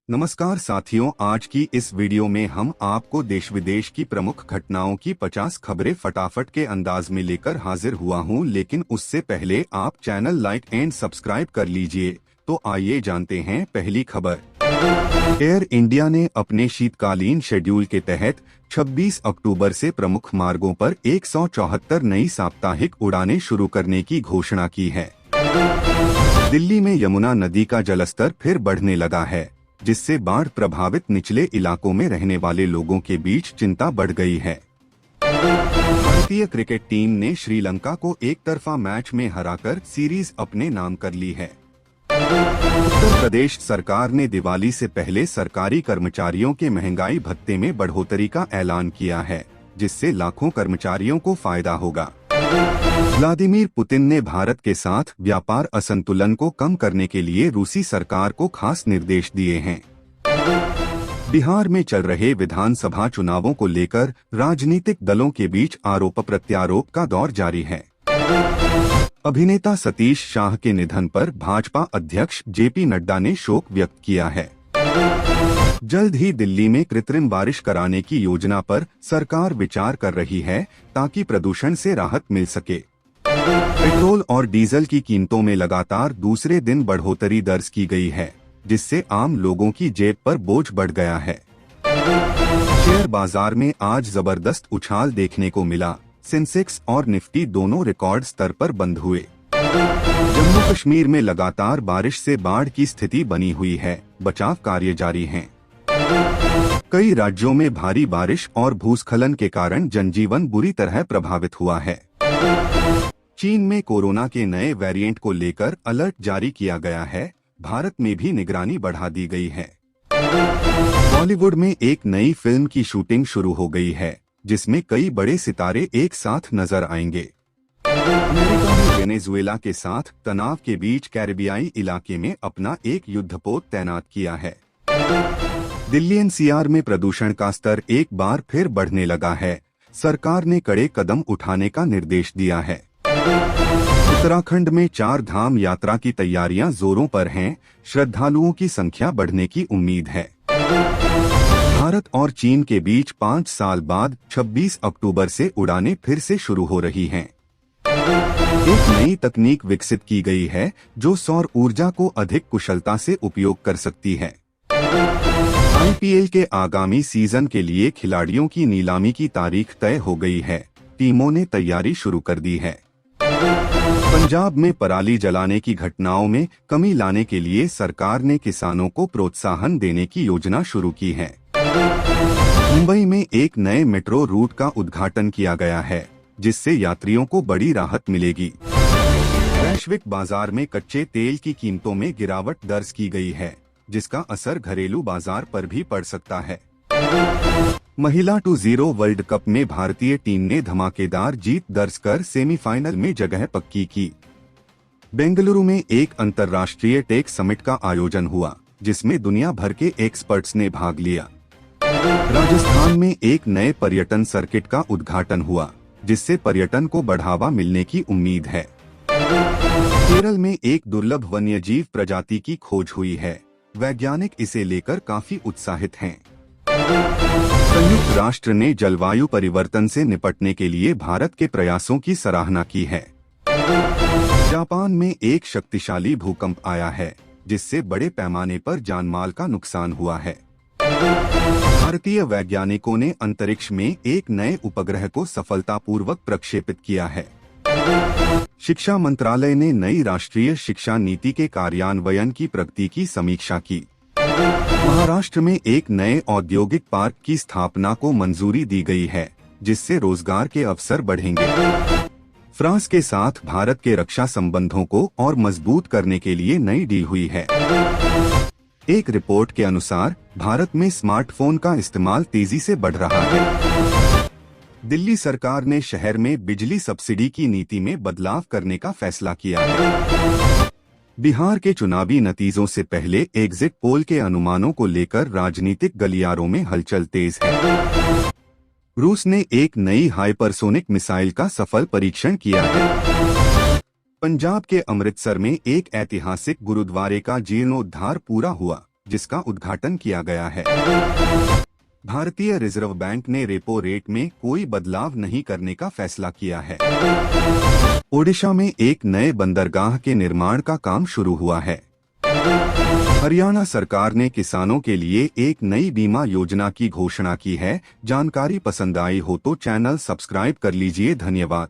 नमस्कार साथियों, आज की इस वीडियो में हम आपको देश विदेश की प्रमुख घटनाओं की 50 खबरें फटाफट के अंदाज में लेकर हाजिर हुआ हूं, लेकिन उससे पहले आप चैनल लाइक एंड सब्सक्राइब कर लीजिए। तो आइए जानते हैं पहली खबर। एयर इंडिया ने अपने शीतकालीन शेड्यूल के तहत 26 अक्टूबर से प्रमुख मार्गों पर 174 नई साप्ताहिक उड़ानें शुरू करने की घोषणा की है। दिल्ली में यमुना नदी का जलस्तर फिर बढ़ने लगा है, जिससे बाढ़ प्रभावित निचले इलाकों में रहने वाले लोगों के बीच चिंता बढ़ गई है। भारतीय क्रिकेट टीम ने श्रीलंका को एक तरफा मैच में हराकर सीरीज अपने नाम कर ली है। उत्तर प्रदेश सरकार ने दिवाली से पहले सरकारी कर्मचारियों के महंगाई भत्ते में बढ़ोतरी का ऐलान किया है, जिससे लाखों कर्मचारियों को फायदा होगा। व्लादिमीर पुतिन ने भारत के साथ व्यापार असंतुलन को कम करने के लिए रूसी सरकार को खास निर्देश दिए हैं। बिहार में चल रहे विधानसभा चुनावों को लेकर राजनीतिक दलों के बीच आरोप प्रत्यारोप का दौर जारी है। अभिनेता सतीश शाह के निधन पर भाजपा अध्यक्ष जेपी नड्डा ने शोक व्यक्त किया है। जल्द ही दिल्ली में कृत्रिम बारिश कराने की योजना पर सरकार विचार कर रही है, ताकि प्रदूषण से राहत मिल सके। पेट्रोल और डीजल की कीमतों में लगातार दूसरे दिन बढ़ोतरी दर्ज की गई है, जिससे आम लोगों की जेब पर बोझ बढ़ गया है। शेयर बाजार में आज जबरदस्त उछाल देखने को मिला। सेंसेक्स और निफ्टी दोनों रिकॉर्ड स्तर पर बंद हुए। जम्मू कश्मीर में लगातार बारिश से बाढ़ की स्थिति बनी हुई है, बचाव कार्य जारी हैं। कई राज्यों में भारी बारिश और भूस्खलन के कारण जनजीवन बुरी तरह प्रभावित हुआ है। चीन में कोरोना के नए वेरिएंट को लेकर अलर्ट जारी किया गया है। भारत में भी निगरानी बढ़ा दी गई है। बॉलीवुड में एक नई फिल्म की शूटिंग शुरू हो गई है, जिसमें कई बड़े सितारे एक साथ नजर आएंगे। अमेरिका ने वेनेजुएला के साथ तनाव के बीच कैरिबियाई इलाके में अपना एक युद्धपोत तैनात किया है। दिल्ली एनसीआर में प्रदूषण का स्तर एक बार फिर बढ़ने लगा है। सरकार ने कड़े कदम उठाने का निर्देश दिया है। उत्तराखंड में 4 धाम यात्रा की तैयारियां जोरों पर हैं। श्रद्धालुओं की संख्या बढ़ने की उम्मीद है। भारत और चीन के बीच 5 साल बाद 26 अक्टूबर से उड़ानें फिर से शुरू हो रही हैं। एक नई तकनीक विकसित की गई है, जो सौर ऊर्जा को अधिक कुशलता से उपयोग कर सकती है। आईपीएल के आगामी सीजन के लिए खिलाड़ियों की नीलामी की तारीख तय हो गई है। टीमों ने तैयारी शुरू कर दी है। पंजाब में पराली जलाने की घटनाओं में कमी लाने के लिए सरकार ने किसानों को प्रोत्साहन देने की योजना शुरू की है। मुंबई में एक नए मेट्रो रूट का उद्घाटन किया गया है, जिससे यात्रियों को बड़ी राहत मिलेगी। वैश्विक बाजार में कच्चे तेल की कीमतों में गिरावट दर्ज की गई है, जिसका असर घरेलू बाजार पर भी पड़ सकता है। महिला 2-0 वर्ल्ड कप में भारतीय टीम ने धमाकेदार जीत दर्ज कर सेमीफाइनल में जगह पक्की की। बेंगलुरु में एक अंतर्राष्ट्रीय टेक समिट का आयोजन हुआ, जिसमें दुनिया भर के एक्सपर्ट्स ने भाग लिया। राजस्थान में एक नए पर्यटन सर्किट का उद्घाटन हुआ, जिससे पर्यटन को बढ़ावा मिलने की उम्मीद है। केरल में एक दुर्लभ वन्यजीव प्रजाति की खोज हुई है। वैज्ञानिक इसे लेकर काफी उत्साहित हैं। संयुक्त राष्ट्र ने जलवायु परिवर्तन से निपटने के लिए भारत के प्रयासों की सराहना की है। जापान में एक शक्तिशाली भूकंप आया है, जिससे बड़े पैमाने पर जानमाल का नुकसान हुआ है। भारतीय वैज्ञानिकों ने अंतरिक्ष में एक नए उपग्रह को सफलतापूर्वक प्रक्षेपित किया है। शिक्षा मंत्रालय ने नई राष्ट्रीय शिक्षा नीति के कार्यान्वयन की प्रगति की समीक्षा की। महाराष्ट्र में एक नए औद्योगिक पार्क की स्थापना को मंजूरी दी गई है, जिससे रोजगार के अवसर बढ़ेंगे। फ्रांस के साथ भारत के रक्षा संबंधों को और मजबूत करने के लिए नई डील हुई है। एक रिपोर्ट के अनुसार भारत में स्मार्टफोन का इस्तेमाल तेजी से बढ़ रहा है। दिल्ली सरकार ने शहर में बिजली सब्सिडी की नीति में बदलाव करने का फैसला किया है। बिहार के चुनावी नतीजों से पहले एग्जिट पोल के अनुमानों को लेकर राजनीतिक गलियारों में हलचल तेज है। रूस ने एक नई हाइपरसोनिक मिसाइल का सफल परीक्षण किया है। पंजाब के अमृतसर में एक ऐतिहासिक गुरुद्वारे का जीर्णोद्धार पूरा हुआ, जिसका उद्घाटन किया गया है। भारतीय रिजर्व बैंक ने रेपो रेट में कोई बदलाव नहीं करने का फैसला किया है। ओडिशा में एक नए बंदरगाह के निर्माण का काम शुरू हुआ है। हरियाणा सरकार ने किसानों के लिए एक नई बीमा योजना की घोषणा की है। जानकारी पसंद आई हो तो चैनल सब्सक्राइब कर लीजिए। धन्यवाद।